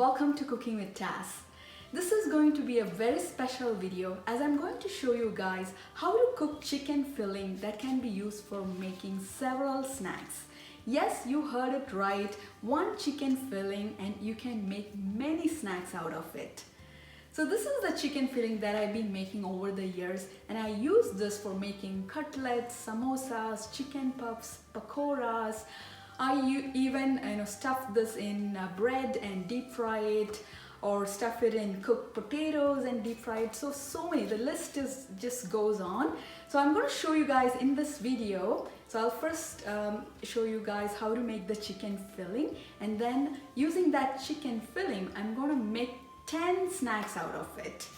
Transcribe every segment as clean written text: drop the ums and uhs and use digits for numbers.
welcome to Cooking with Taz. This is going to be a very special video as I'm going to show you guys how to cook chicken filling that can be used for making several snacks. Yes, you heard it right, one chicken filling and you can make many snacks out of it. So this is the chicken filling that I've been making over the years, and I use this for making cutlets, samosas, chicken puffs, pakoras. I even stuff this in bread and deep fry it, or stuff it in cooked potatoes and deep fry it. So many, the list just goes on. So I'm going to show you guys in this video. So I'll first show you guys how to make the chicken filling, and then using that chicken filling I'm going to make 10 snacks out of it.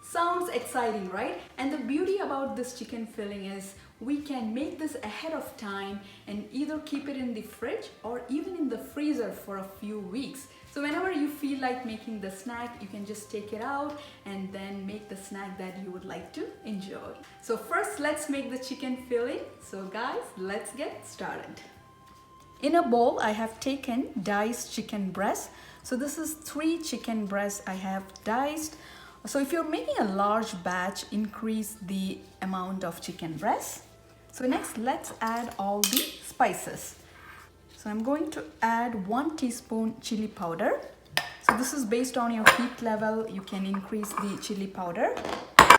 Sounds exciting, right? And the beauty about this chicken filling is we can make this ahead of time and either keep it in the fridge or even in the freezer for a few weeks. So whenever you feel like making the snack, you can just take it out and then make the snack that you would like to enjoy. So first, let's make the chicken filling. So guys, let's get started. In a bowl, I have taken diced chicken breast. So this is 3 chicken breasts I have diced. So if you're making a large batch, increase the amount of chicken breasts. So next, let's add all the spices. So I'm going to add 1 teaspoon chili powder. So this is based on your heat level. You can increase the chili powder.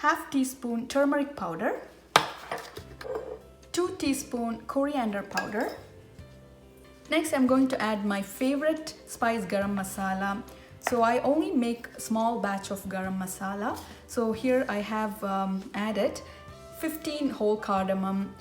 Half teaspoon turmeric powder. 2 teaspoon coriander powder. Next, I'm going to add my favorite spice, Garam Masala. So I only make a small batch of Garam Masala. So here I have added 15 whole cardamom,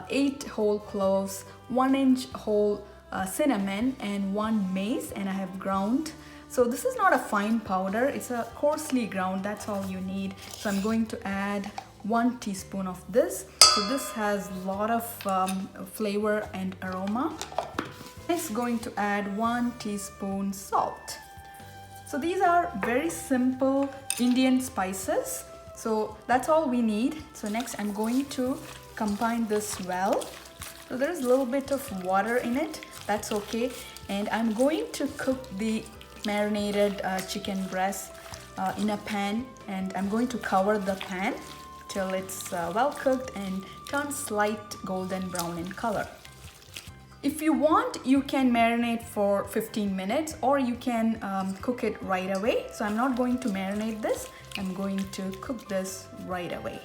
8 whole cloves, 1-inch whole cinnamon, and 1 mace, and I have ground. So this is not a fine powder, it's a coarsely ground, that's all you need. So I'm going to add 1 teaspoon of this. So this has a lot of flavor and aroma. Next, going to add 1 teaspoon salt. So these are very simple Indian spices. So that's all we need. So next I'm going to combine this well. So there's a little bit of water in it, that's okay. And I'm going to cook the marinated chicken breast in a pan, and I'm going to cover the pan till it's well cooked and turn slight golden brown in color. If you want, you can marinate for 15 minutes or you can cook it right away. So I'm not going to marinate this, I'm going to cook this right away.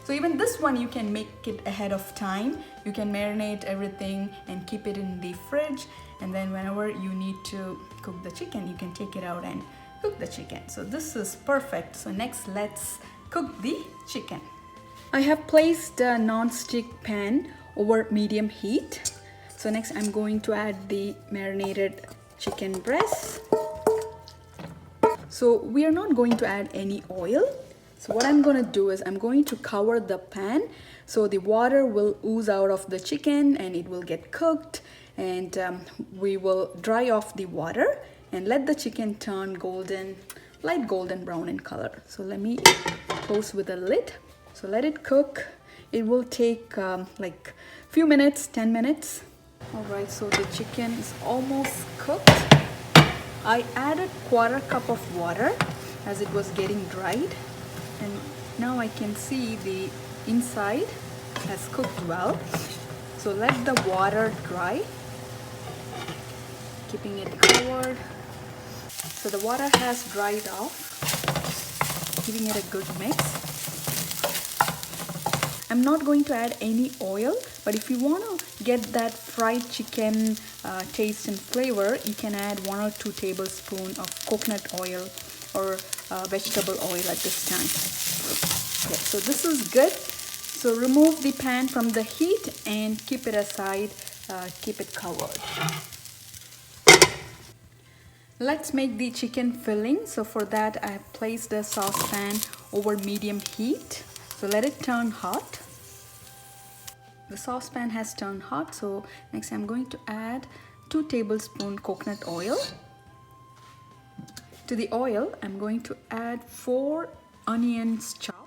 So even this one you can make it ahead of time. You can marinate everything and keep it in the fridge, and then whenever you need to cook the chicken, you can take it out and cook the chicken. So this is perfect. So next, let's cook the chicken. I have placed a non-stick pan over medium heat. So next I'm going to add the marinated chicken breast. So we are not going to add any oil. So what I'm going to do is I'm going to cover the pan so the water will ooze out of the chicken and it will get cooked, and we will dry off the water and let the chicken turn golden, light golden brown in color. So let me close with a lid. So let it cook. It will take like few minutes, 10 minutes. Alright, so the chicken is almost cooked. I added 1/4 cup of water as it was getting dried, and now I can see the inside has cooked well. So let the water dry, keeping it covered. So the water has dried off, giving it a good mix. I'm not going to add any oil, but if you want to get that fried chicken taste and flavor, you can add 1 or 2 tablespoons of coconut oil or vegetable oil at this time. Okay, so this is good. So remove the pan from the heat and keep it aside, keep it covered. Let's make the chicken filling. So for that I have placed a saucepan over medium heat. So let it turn hot. The saucepan has turned hot. So next I'm going to add 2 tablespoons coconut oil. To the oil, I'm going to add 4 onions chopped.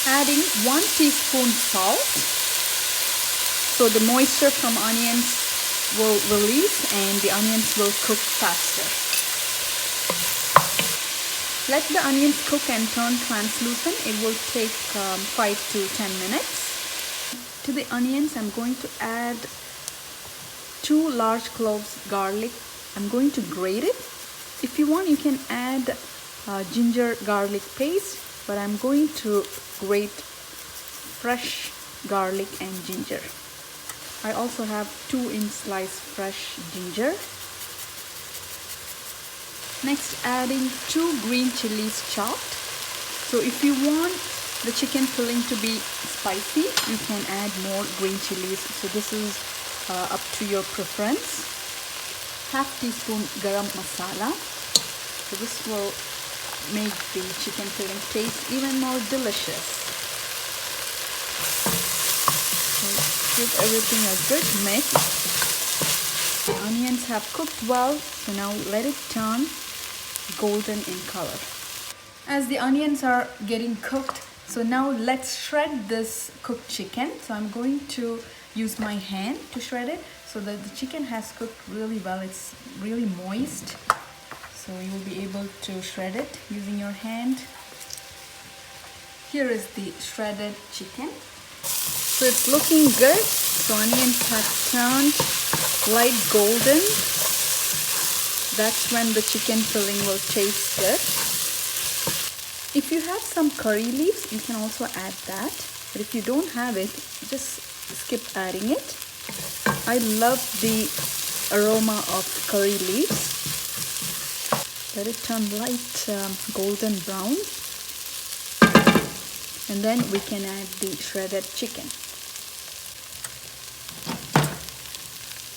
Adding 1 teaspoon salt. So the moisture from onions will release and the onions will cook faster. Let the onions cook and turn translucent. It will take 5 to 10 minutes. To the onions, I'm going to add 2 large cloves garlic. I'm going to grate it. If you want, you can add ginger garlic paste, but I'm going to grate fresh garlic and ginger. I also have 2-inch sliced fresh ginger. Next, adding 2 green chilies chopped. So if you want the chicken filling to be spicy, you can add more green chilies. So this is up to your preference. Half teaspoon Garam Masala. So this will make the chicken filling taste even more delicious. So give everything a good mix. The onions have cooked well, so now let it turn golden in color. As the onions are getting cooked, so now let's shred this cooked chicken. So I'm going to use my hand to shred it so that the chicken has cooked really well. It's really moist, so you will be able to shred it using your hand. Here is the shredded chicken. So it's looking good. So onions have turned light golden. That's when the chicken filling will taste good. If you have some curry leaves, you can also add that. But if you don't have it, just skip adding it. I love the aroma of curry leaves. Let it turn light golden brown. And then we can add the shredded chicken.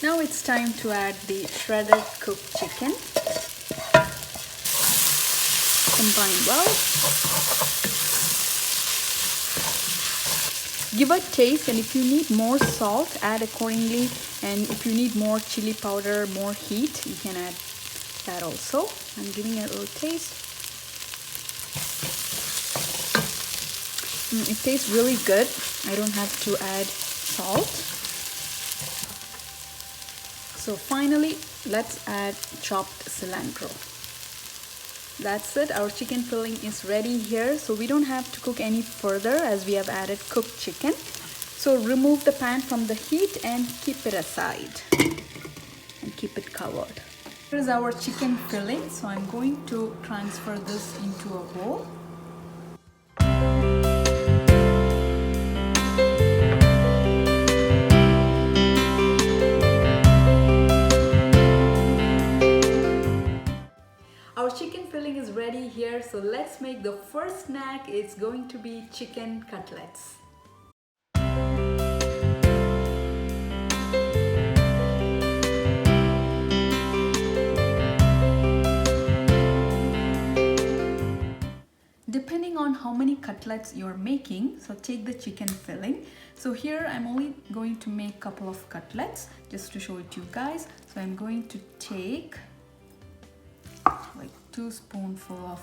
Now it's time to add the shredded cooked chicken. Combine well. Give a taste, and if you need more salt, add accordingly. And if you need more chili powder, more heat, you can add that also. I'm giving it a little taste. It tastes really good. I don't have to add salt. So finally, let's add chopped cilantro. That's it. Our chicken filling is ready here. So we don't have to cook any further as we have added cooked chicken. So remove the pan from the heat and keep it aside. And keep it covered. Here is our chicken filling. So I'm going to transfer this into a bowl. Our chicken filling is ready here, so let's make the first snack. It's going to be chicken cutlets. Depending on how many cutlets you're making, so take the chicken filling. So here I'm only going to make a couple of cutlets just to show it to you guys. So I'm going to take like 2 spoonfuls of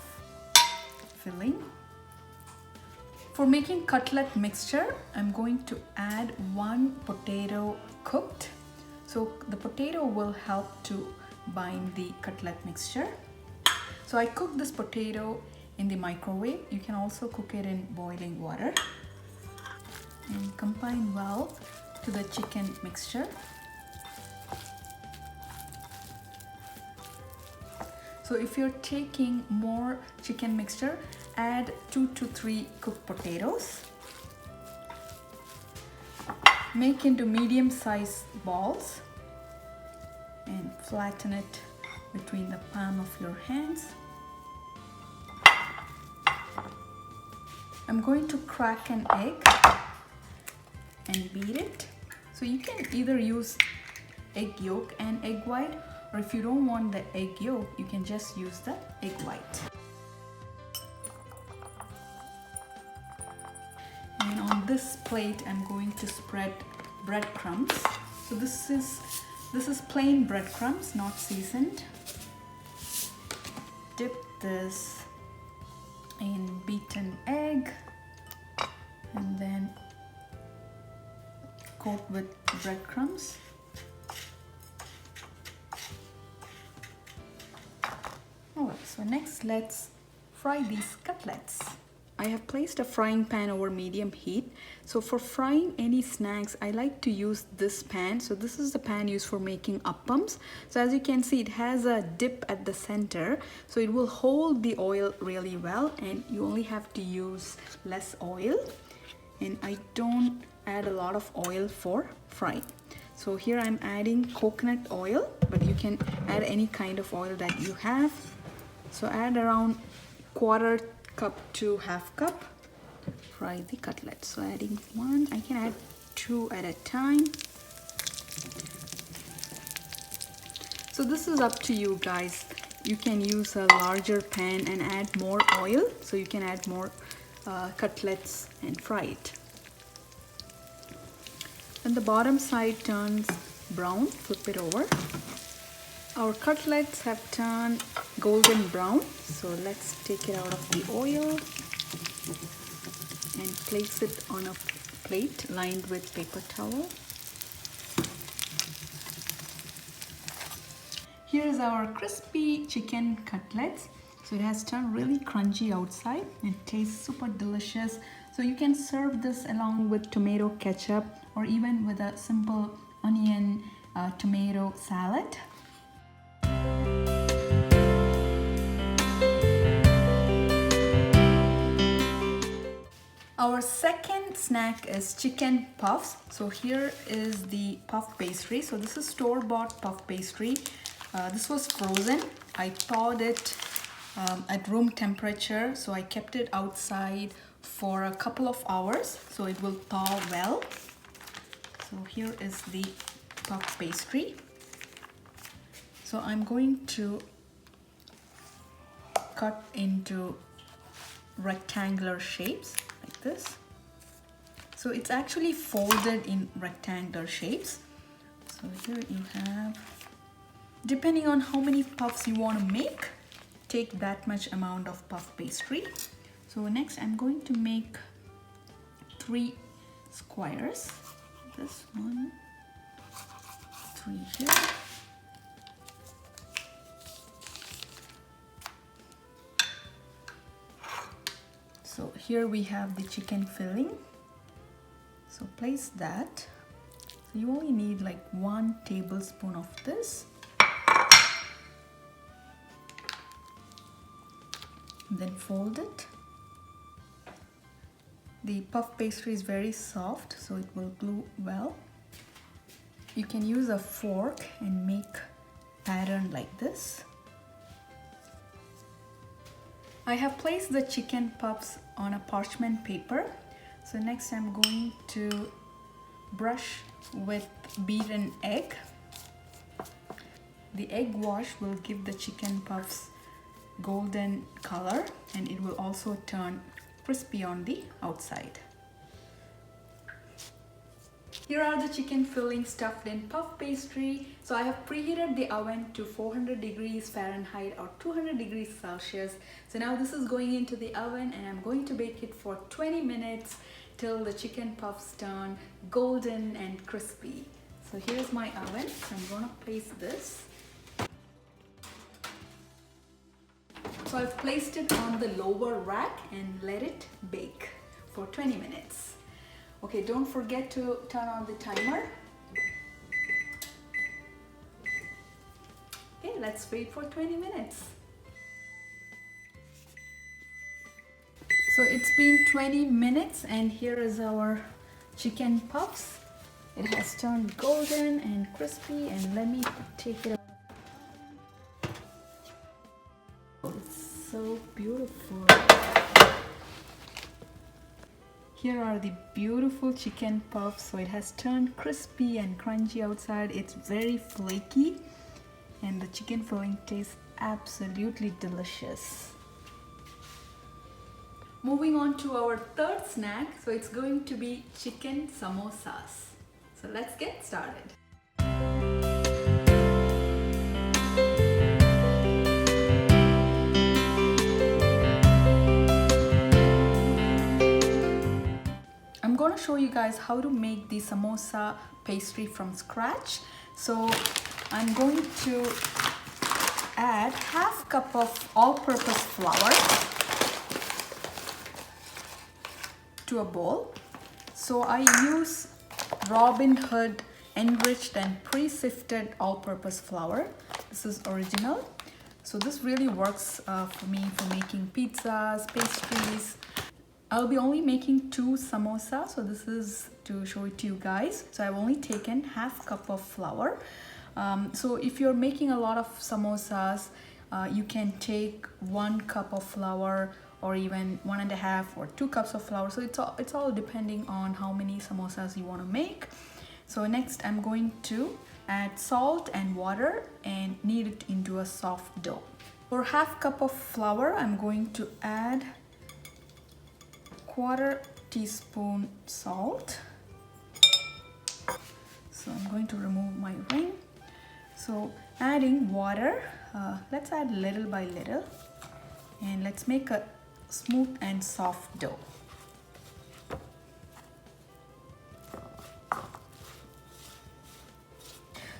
filling. For making cutlet mixture, I'm going to add 1 potato cooked. So the potato will help to bind the cutlet mixture. So I cooked this potato in the microwave. You can also cook it in boiling water. And combine well to the chicken mixture. So if you're taking more chicken mixture, add 2 to 3 cooked potatoes. Make into medium-sized balls and flatten it between the palm of your hands. I'm going to crack an egg and beat it. So you can either use egg yolk and egg white, or if you don't want the egg yolk, you can just use the egg white. And on this plate, I'm going to spread breadcrumbs. So this is plain breadcrumbs, not seasoned. Dip this in beaten egg and then coat with breadcrumbs. Alright, so next let's fry these cutlets. I have placed a frying pan over medium heat. So for frying any snacks, I like to use this pan. So this is the pan used for making appams. So as you can see, it has a dip at the center. So it will hold the oil really well, and you only have to use less oil. And I don't add a lot of oil for frying. So here I'm adding coconut oil, but you can add any kind of oil that you have. So add around 1/4 cup to 1/2 cup. Fry the cutlets. So adding 1, I can add 2 at a time. So this is up to you guys. You can use a larger pan and add more oil. So you can add more cutlets and fry it. When the bottom side turns brown, flip it over. Our cutlets have turned golden brown, so let's take it out of the oil and place it on a plate lined with paper towel. Here is our crispy chicken cutlets. So it has turned really crunchy outside and tastes super delicious. So you can serve this along with tomato ketchup or even with a simple onion tomato salad. Our second snack is chicken puffs. So here is the puff pastry. So this is store-bought puff pastry. This was frozen. I thawed it at room temperature. So I kept it outside for a couple of hours so it will thaw well. So here is the puff pastry. So I'm going to cut into rectangular shapes like this. So it's actually folded in rectangular shapes. So here you have, depending on how many puffs you want to make, take that much amount of puff pastry. So next I'm going to make 3 squares. This one, 3 here. So here we have the chicken filling. So place that. So you only need like 1 tablespoon of this. Then fold it. The puff pastry is very soft, so it will glue well. You can use a fork and make pattern like this. I have placed the chicken puffs on a parchment paper. So next I'm going to brush with beaten egg. The egg wash will give the chicken puffs golden color, and it will also turn crispy on the outside. Here are the chicken fillings stuffed in puff pastry. So I have preheated the oven to 400 degrees Fahrenheit or 200 degrees Celsius. So now this is going into the oven and I'm going to bake it for 20 minutes till the chicken puffs turn golden and crispy. So here's my oven. So I'm going to place this. So I've placed it on the lower rack and let it bake for 20 minutes. Okay, don't forget to turn on the timer. Okay, let's wait for 20 minutes. So it's been 20 minutes and here is our chicken puffs. It has turned golden and crispy, and let me take it out. Oh, it's so beautiful. Here are the beautiful chicken puffs. So it has turned crispy and crunchy outside. It's very flaky and the chicken filling tastes absolutely delicious. Moving on to our third snack. So it's going to be chicken samosas. So let's get started. I'm going to show you guys how to make the samosa pastry from scratch. So I'm going to add half cup of all-purpose flour to a bowl. So I use Robin Hood enriched and pre-sifted all-purpose flour. This is original. So this really works for me for making pizzas, pastries. I'll be only making 2 samosas, so this is to show it to you guys. So I've only taken half cup of flour. So if you're making a lot of samosas, you can take 1 cup of flour or even 1.5 or 2 cups of flour. So it's all depending on how many samosas you want to make. So next I'm going to add salt and water and knead it into a soft dough. For half cup of flour, I'm going to add 1/4 teaspoon salt. So I'm going to remove my ring. So adding water, let's add little by little and let's make a smooth and soft dough.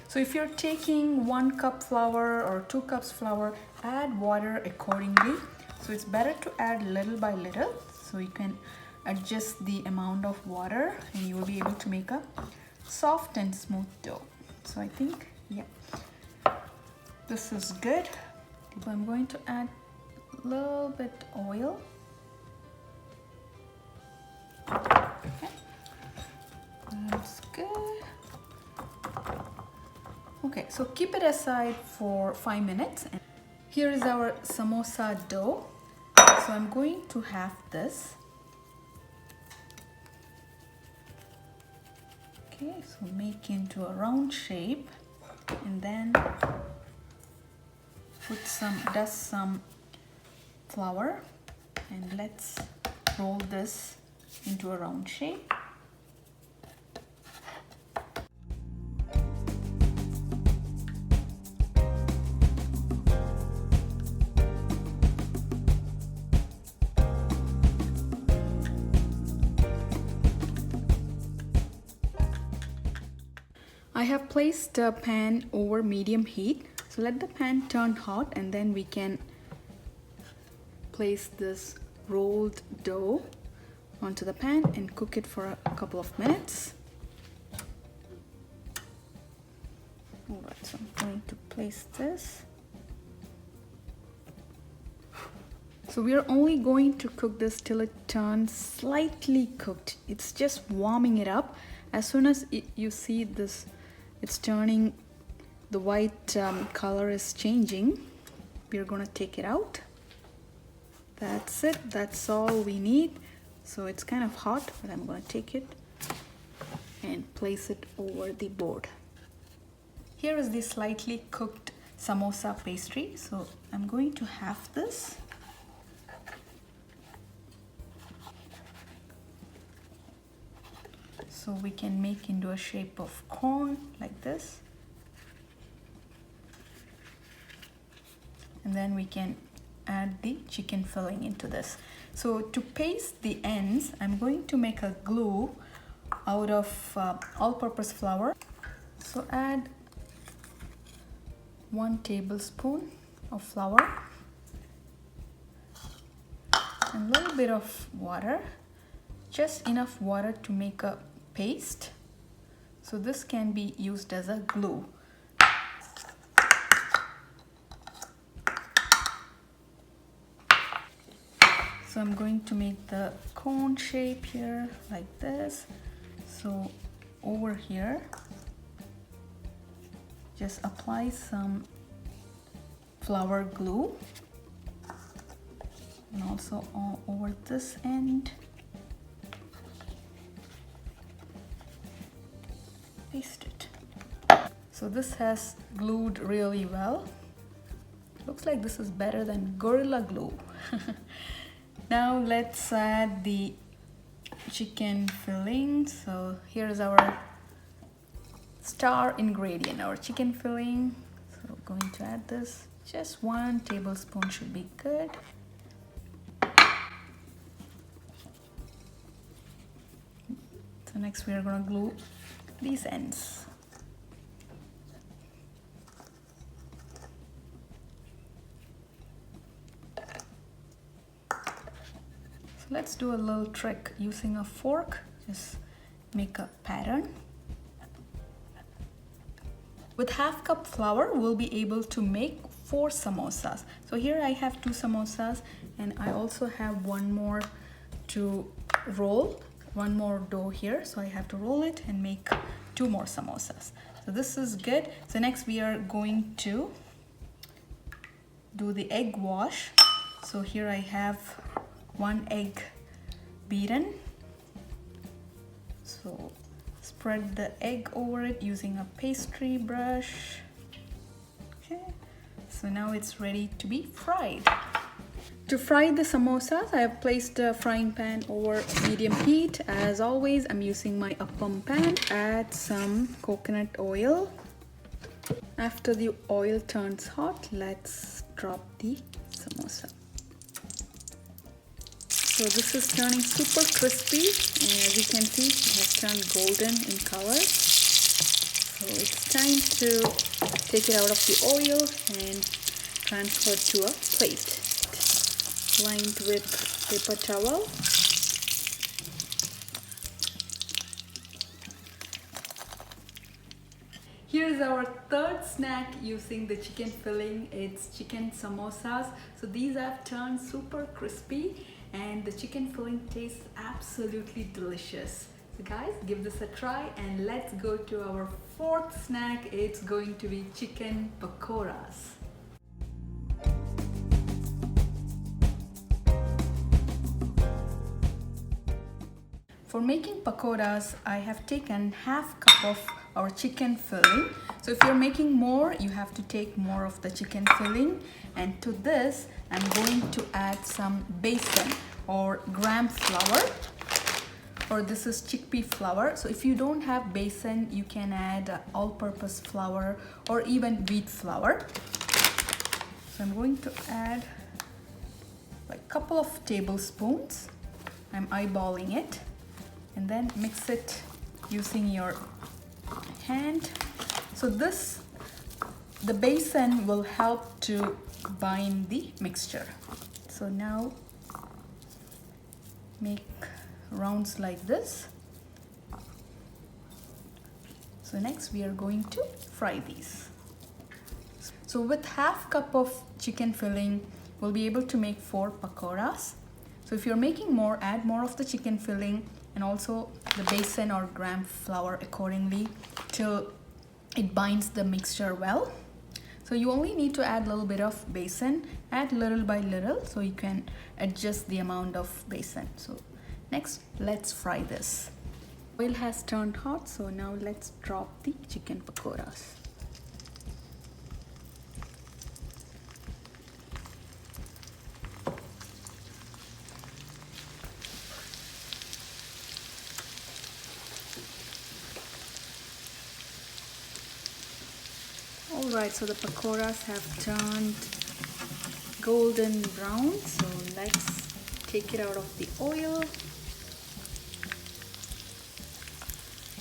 So if you're taking 1 cup flour or 2 cups flour, add water accordingly. So it's better to add little by little, so you can adjust the amount of water and you will be able to make a soft and smooth dough. So I think, yeah, this is good. So I'm going to add a little bit oil. Okay, that's good. Okay, so keep it aside for 5 minutes. And here is our samosa dough. So I'm going to have this. Okay, so make into a round shape and then dust some flour and let's roll this into a round shape. I have placed a pan over medium heat. So let the pan turn hot and then we can place this rolled dough onto the pan and cook it for a couple of minutes. Alright, so I'm going to place this. So we are only going to cook this till it turns slightly cooked. It's just warming it up. As soon as you see this, it's turning, the white color is changing, we're gonna take it out. That's it, that's all we need. So it's kind of hot, but I'm gonna take it and place it over the board. Here is the slightly cooked samosa pastry. So I'm going to have this. So we can make into a shape of cone like this. And then we can add the chicken filling into this. So to paste the ends, I'm going to make a glue out of all-purpose flour. So add 1 tablespoon of flour and a little bit of water, just enough water to make a paste. So this can be used as a glue. So I'm going to make the cone shape here like this. So over here, just apply some flour glue and also all over this end. Paste it. So this has glued really well. Looks like this is better than Gorilla Glue. Now let's add the chicken filling. So here's our star ingredient, our chicken filling. So we're going to add this. Just 1 tablespoon should be good. So next we are going to glue these ends. So let's do a little trick using a fork. Just make a pattern. With half cup flour, we'll be able to make 4 samosas. So here I have 2 samosas, and I also have one more to roll, one more dough here. So I have to roll it and make 2 more samosas. So this is good. So next we are going to do the egg wash. So here I have 1 egg beaten. So spread the egg over it using a pastry brush. Okay, so now it's ready to be fried. To fry the samosas, I have placed a frying pan over medium heat. As always, I'm using my appam pan. Add some coconut oil. After the oil turns hot, let's drop the samosa. So this is turning super crispy, and as you can see, it has turned golden in color. So it's time to take it out of the oil and transfer to a plate lined with paper towel. Here is our third snack using the chicken filling. It's chicken samosas. So these have turned super crispy, and the chicken filling tastes absolutely delicious. So guys, give this a try, and let's go to our fourth snack. It's going to be chicken pakoras. For making pakoras, I have taken half cup of our chicken filling. So if you're making more, you have to take more of the chicken filling. And to this, I'm going to add some besan or gram flour, or this is chickpea flour. So if you don't have besan, you can add all-purpose flour or even wheat flour. So I'm going to add a couple of tablespoons. I'm eyeballing it, and then mix it using your hand. So the besan will help to bind the mixture. So now make rounds like this. So next we are going to fry these. So with half cup of chicken filling, we'll be able to make 4 pakoras. So if you're making more, add more of the chicken filling and also the besan or gram flour accordingly till it binds the mixture well. So you only need to add a little bit of besan, add little by little, so you can adjust the amount of besan. So next, let's fry this. Oil has turned hot, so now let's drop the chicken pakoras. Alright, so the pakoras have turned golden brown, so let's take it out of the oil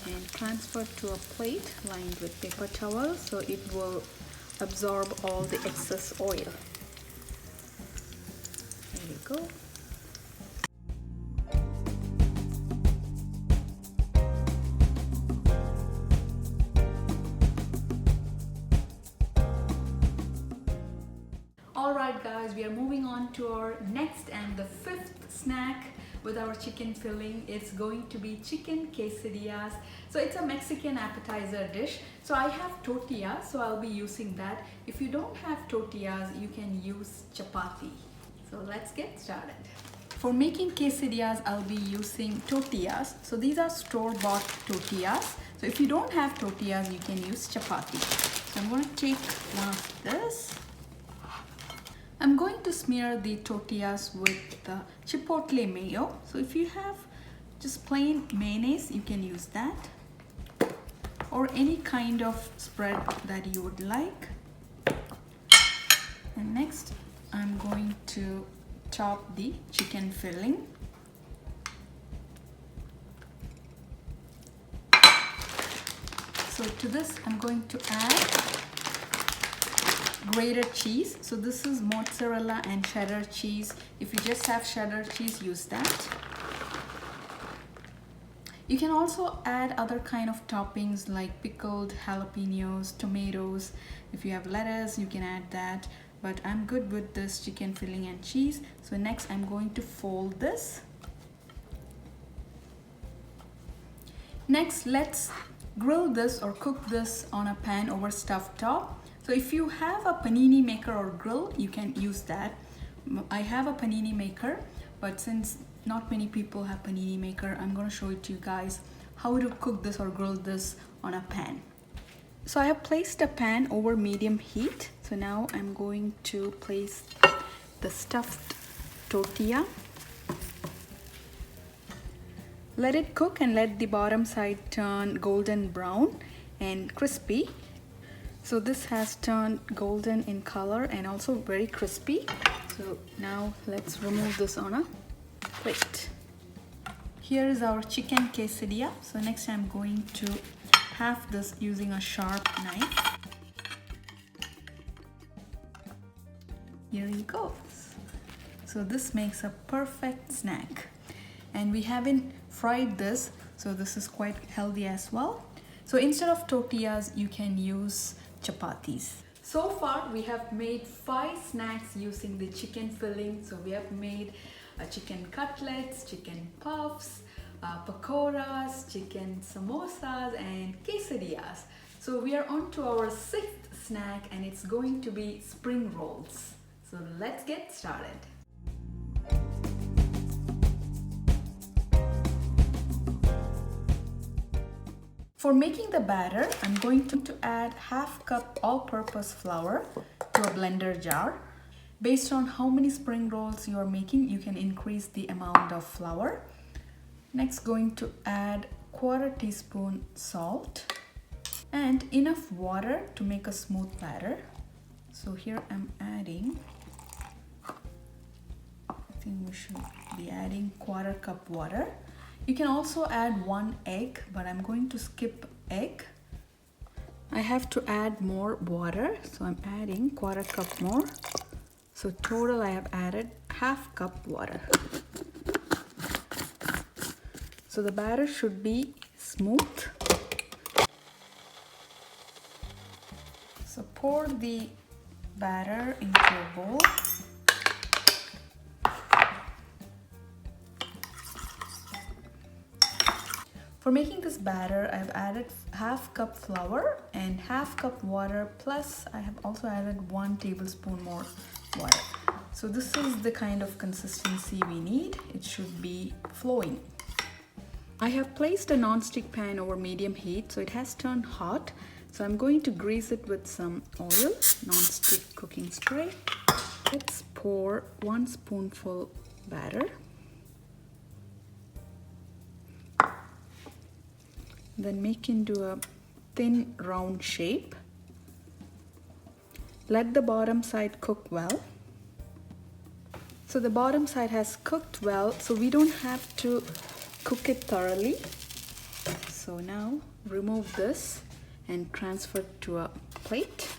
and transfer to a plate lined with paper towel so it will absorb all the excess oil. There you go. Alright guys, we are moving on to our next and the 5th snack with our chicken filling. It's going to be chicken quesadillas. So it's a Mexican appetizer dish. So I have tortillas, so I'll be using that. If you don't have tortillas, you can use chapati. So let's get started. For making quesadillas, I'll be using tortillas. So these are store-bought tortillas. So if you don't have tortillas, you can use chapati. So I'm going to take one of this. I'm going to smear the tortillas with the chipotle mayo. So if you have just plain mayonnaise, you can use that, or any kind of spread that you would like. And next, I'm going to chop the chicken filling. So to this I'm going to add grated cheese. So this is mozzarella and cheddar cheese. If you just have cheddar cheese, use that. You can also add other kind of toppings like pickled jalapenos, tomatoes. If you have lettuce, you can add that. But I'm good with this chicken filling and cheese. So next I'm going to fold this. Next, let's grill this or cook this on a pan over stuffed top. So if you have a panini maker or grill, you can use that. I have a panini maker, but since not many people have panini maker, I'm going to show it to you guys how to cook this or grill this on a pan. So I have placed a pan over medium heat. So now I'm going to place the stuffed tortilla. Let it cook and let the bottom side turn golden brown and crispy. So this has turned golden in color and also very crispy. So now let's remove this on a plate. Here is our chicken quesadilla. So next I'm going to half this using a sharp knife. Here he goes. So this makes a perfect snack. And we haven't fried this, so this is quite healthy as well. So instead of tortillas, you can use chapatis. So far we have made 5 snacks using the chicken filling. So we have made chicken cutlets, chicken puffs, pakoras, chicken samosas and quesadillas. So we are on to our 6th snack and it's going to be spring rolls. So let's get started. For making the batter, I'm going to add half cup all-purpose flour to a blender jar. Based on how many spring rolls you are making, you can increase the amount of flour. Next, going to add 1/4 teaspoon salt and enough water to make a smooth batter. So here I'm adding, I think we should be adding 1/4 cup water. You can also add 1 egg, but I'm going to skip egg. I have to add more water, so I'm adding 1/4 cup more. So total I have added half cup water. So the batter should be smooth. So pour the batter into a bowl. For making this batter, I've added half cup flour and half cup water, plus I have also added 1 tablespoon more water. So this is the kind of consistency we need. It should be flowing. I have placed a non-stick pan over medium heat, so it has turned hot. So I'm going to grease it with some oil, non-stick cooking spray. Let's pour 1 spoonful batter. Then make into a thin round shape. Let the bottom side cook well. So the bottom side has cooked well, so we don't have to cook it thoroughly. So now remove this and transfer it to a plate.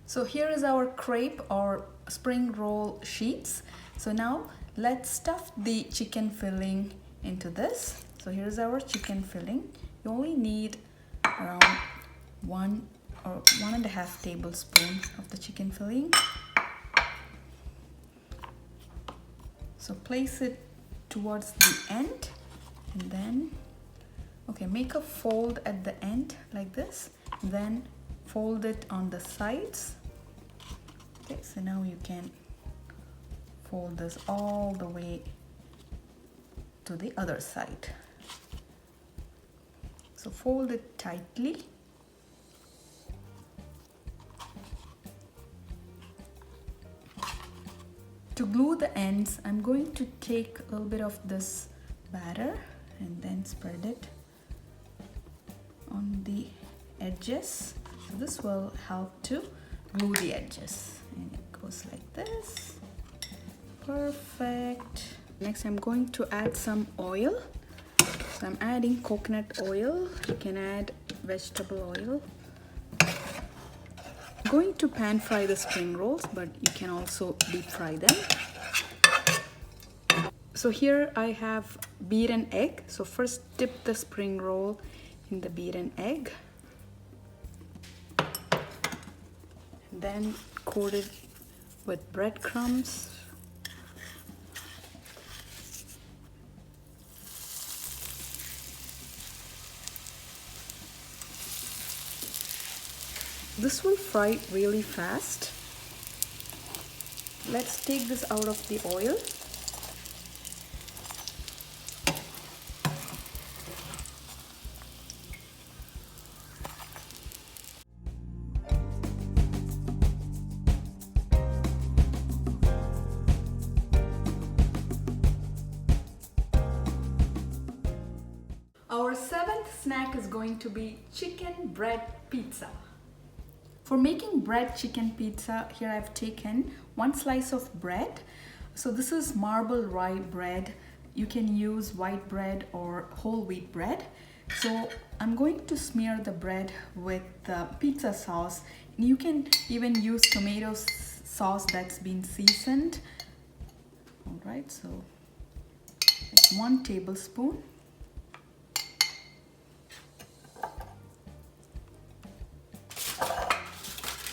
So here is our crepe or spring roll sheets. So now let's stuff the chicken filling into this. So here's our chicken filling. You only need around 1 or 1.5 tablespoons of the chicken filling. So place it towards the end and then, okay, make a fold at the end like this, then fold it on the sides. Okay, so now you can fold this all the way to the other side. So fold it tightly. To glue the ends, I'm going to take a little bit of this batter and then spread it on the edges. So this will help to glue the edges. And it goes like this. Perfect. Next, I'm going to add some oil. So I'm adding coconut oil. You can add vegetable oil. I'm going to pan fry the spring rolls, but you can also deep fry them. So here I have beaten egg. So first dip the spring roll in the beaten egg. Then coat it with breadcrumbs. This will fry really fast. Let's take this out of the oil. Our seventh snack is going to be chicken bread pizza. For making bread chicken pizza, here I've taken 1 slice of bread. So this is marble rye bread. You can use white bread or whole wheat bread. So I'm going to smear the bread with pizza sauce. You can even use tomato sauce that's been seasoned. All right, so it's 1 tablespoon.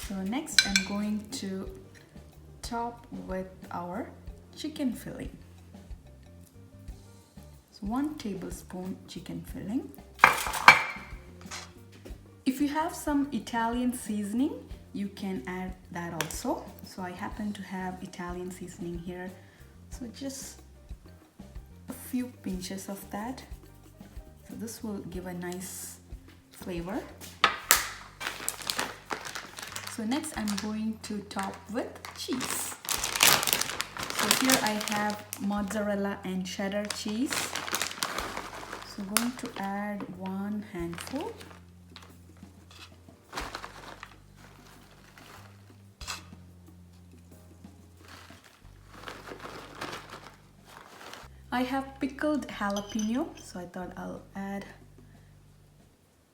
So next I'm going to top with our chicken filling. So 1 tablespoon chicken filling. If you have some Italian seasoning, you can add that also. So I happen to have Italian seasoning here. So just a few pinches of that. So this will give a nice flavor. So next I'm going to top with cheese. So here I have mozzarella and cheddar cheese. So I'm going to add 1 handful. I have pickled jalapeno, so I thought I'll add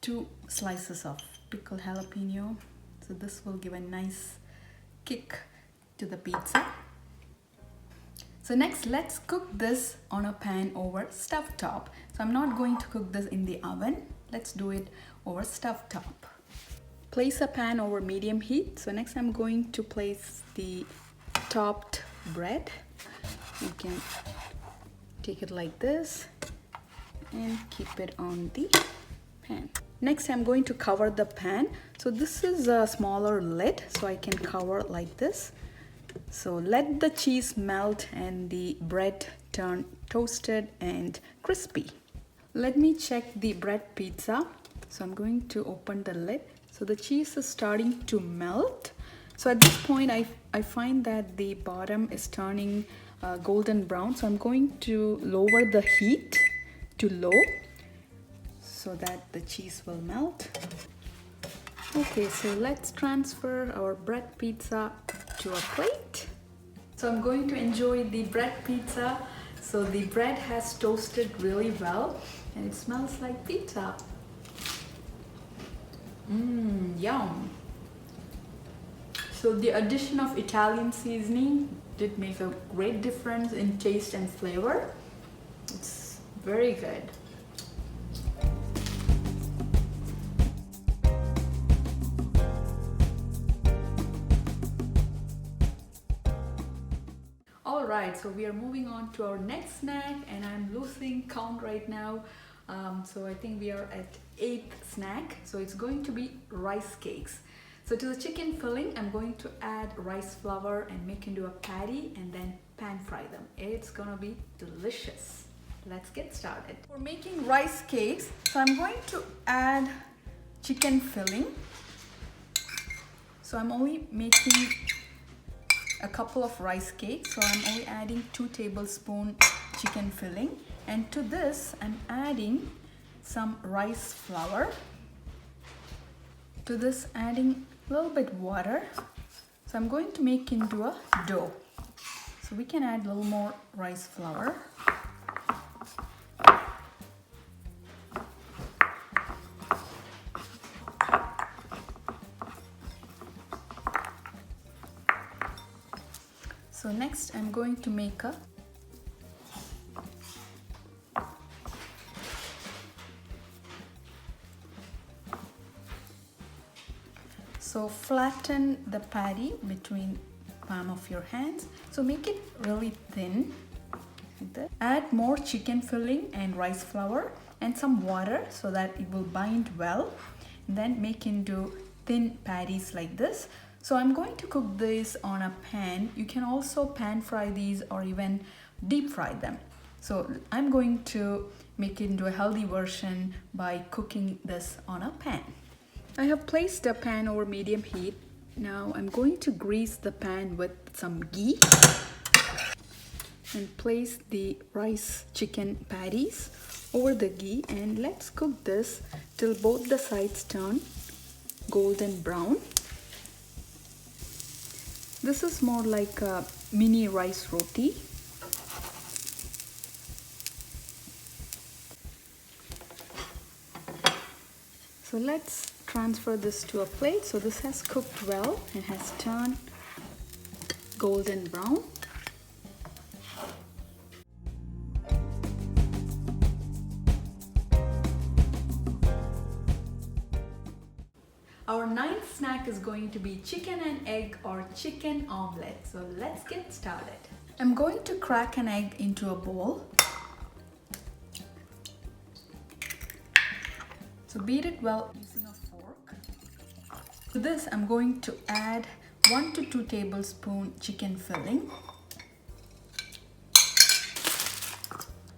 2 slices of pickled jalapeno. So this will give a nice kick to the pizza. So next, let's cook this on a pan over stovetop. So I'm not going to cook this in the oven. Let's do it over stovetop. Place a pan over medium heat. So next I'm going to place the topped bread. You can take it like this and keep it on the pan. Next I'm going to cover the pan. So this is a smaller lid, so I can cover like this. So let the cheese melt and the bread turn toasted and crispy. Let me check the bread pizza. So I'm going to open the lid. So the cheese is starting to melt. So at this point I find that the bottom is turning golden brown. So I'm going to lower the heat to low, so that the cheese will melt. Okay, so let's transfer our bread pizza to a plate. So I'm going to enjoy the bread pizza. So the bread has toasted really well and it smells like pizza. Yum. So the addition of Italian seasoning did make a great difference in taste and flavor. It's very good. Alright, so we are moving on to our next snack and I'm losing count right now. So I think we are at 8th snack. So it's going to be rice cakes. So to the chicken filling, I'm going to add rice flour and make into a patty and then pan fry them. It's gonna be delicious. Let's get started. For making rice cakes, so I'm going to add chicken filling. So I'm only making a couple of rice cakes, so I'm only adding 2 tablespoons chicken filling, and to this I'm adding some rice flour. To this adding a little bit water. So I'm going to make into a dough. So we can add a little more rice flour. Next, I'm going to make a So flatten the patty between palm of your hands. So make it really thin. Like that. Add more chicken filling and rice flour and some water so that it will bind well. And then make into thin patties like this. So I'm going to cook this on a pan. You can also pan fry these or even deep fry them. So I'm going to make it into a healthy version by cooking this on a pan. I have placed the pan over medium heat. Now I'm going to grease the pan with some ghee and place the rice chicken patties over the ghee, and let's cook this till both the sides turn golden brown. This is more like a mini rice roti. So let's transfer this to a plate. So this has cooked well and has turned golden brown. Our ninth snack is going to be chicken and egg or chicken omelette. So let's get started. I'm going to crack an egg into a bowl. So beat it well using a fork. To this, I'm going to add 1 to 2 tablespoons chicken filling.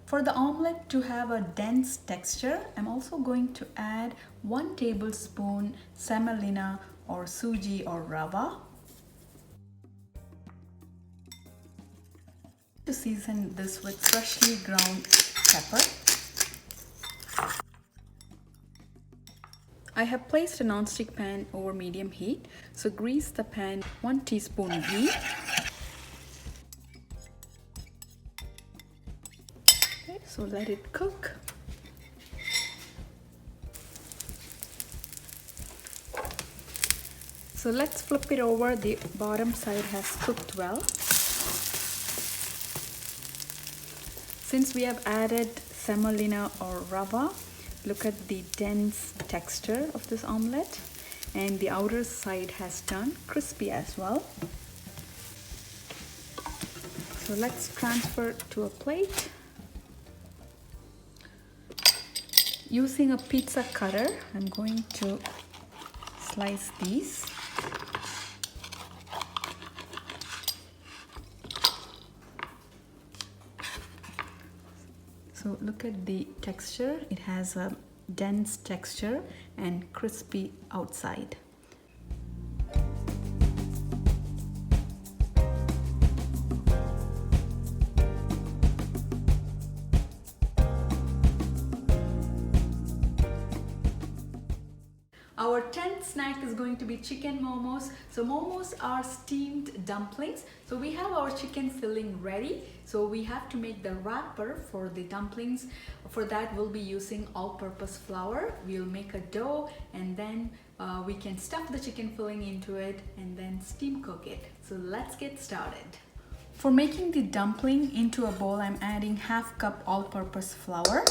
For the omelette to have a dense texture, I'm also going to add 1 tablespoon semolina or suji or rava. To season this with freshly ground pepper. I have placed a non-stick pan over medium heat, so grease the pan 1 teaspoon ghee. Okay, so let it cook. So let's flip it over. The bottom side has cooked well. Since we have added semolina or rava, look at the dense texture of this omelette, and the outer side has turned crispy as well. So let's transfer to a plate. Using a pizza cutter, I'm going to slice these. So look at the texture. It has a dense texture and crispy outside. Our 10th snack is going to be chicken momos. So momos are steamed dumplings. So we have our chicken filling ready. So we have to make the wrapper for the dumplings. For that, we'll be using all-purpose flour. We'll make a dough, and then we can stuff the chicken filling into it and then steam cook it. So let's get started. For making the dumpling into a bowl, I'm adding ½ cup all-purpose flour.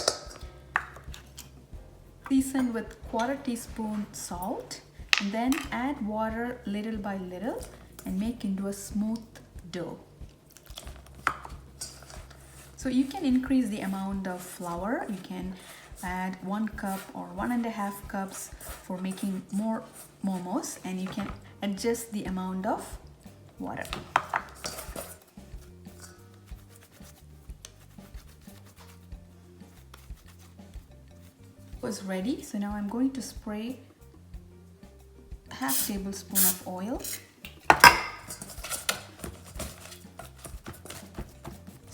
Season with 1/4 teaspoon salt, and then add water little by little and make into a smooth dough. So you can increase the amount of flour. You can add 1 cup or 1½ cups for making more momos, and you can adjust the amount of water. Was ready. So now I'm going to spray ½ tablespoon of oil.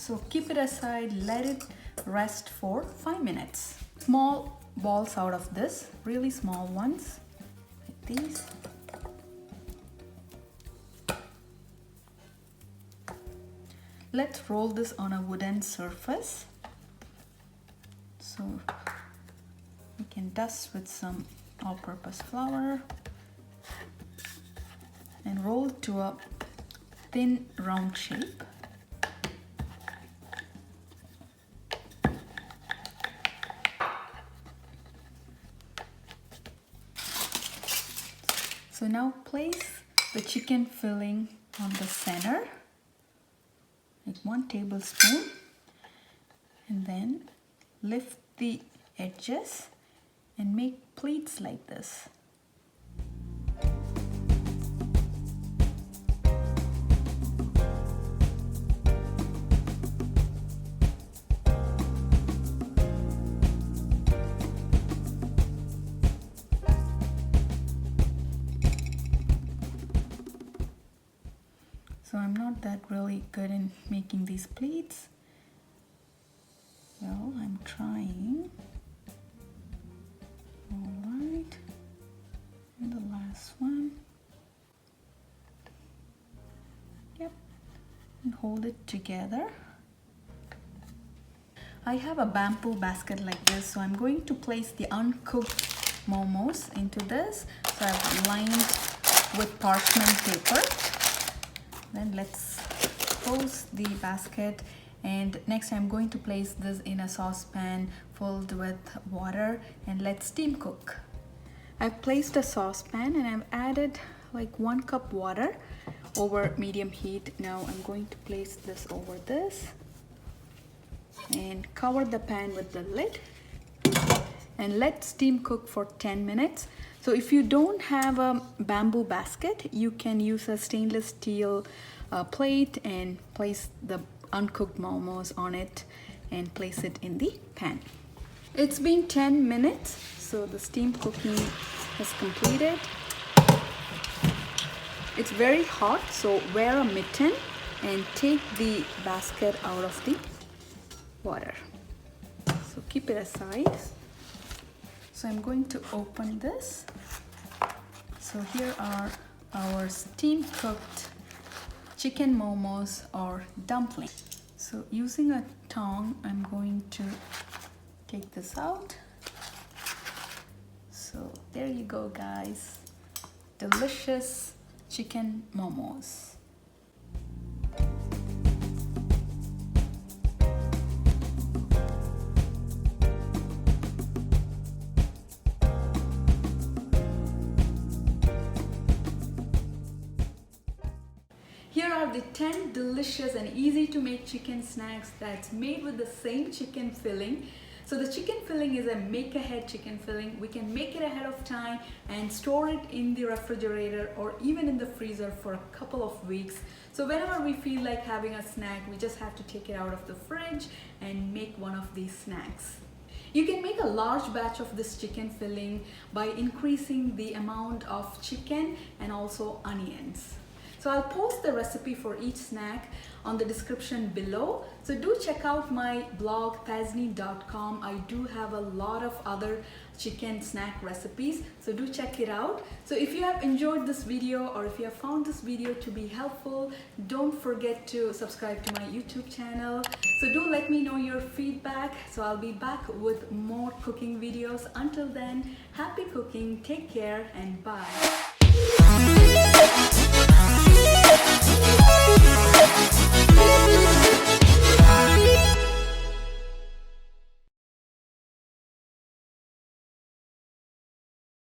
So keep it aside, let it rest for 5 minutes. Small balls out of this, really small ones, like these. Let's roll this on a wooden surface. So we can dust with some all-purpose flour and roll to a thin round shape. So now place the chicken filling on the center, like 1 tablespoon, and then lift the edges and make pleats like this. So I'm not that really good in making these pleats. Well, I'm trying. Alright, and the last one. Yep, and hold it together. I have a bamboo basket like this, so I'm going to place the uncooked momos into this. So I've lined with parchment paper. Then let's close the basket, and next I'm going to place this in a saucepan filled with water and let steam cook. I've placed a saucepan and I've added like 1 cup water over medium heat. Now I'm going to place this over this and cover the pan with the lid and let steam cook for 10 minutes. So if you don't have a bamboo basket, you can use a stainless steel plate and place the uncooked momos on it and place it in the pan. It's been 10 minutes, so the steam cooking has completed. It's very hot, so wear a mitten and take the basket out of the water. So keep it aside. So I'm going to open this. So here are our steam cooked chicken momos or dumplings. So using a tongue, I'm going to take this out. So there you go, guys. Delicious chicken momos. Here are the 10 delicious and easy to make chicken snacks that's made with the same chicken filling. So the chicken filling is a make ahead chicken filling. We can make it ahead of time and store it in the refrigerator or even in the freezer for a couple of weeks. So whenever we feel like having a snack, we just have to take it out of the fridge and make one of these snacks. You can make a large batch of this chicken filling by increasing the amount of chicken and also onions. So I'll post the recipe for each snack on the description below. So do check out my blog pazny.com. I do have a lot of other chicken snack recipes, so do check it out. So if you have enjoyed this video or if you have found this video to be helpful, don't forget to subscribe to my YouTube channel. So do let me know your feedback. So I'll be back with more cooking videos. Until then, happy cooking, take care, and bye.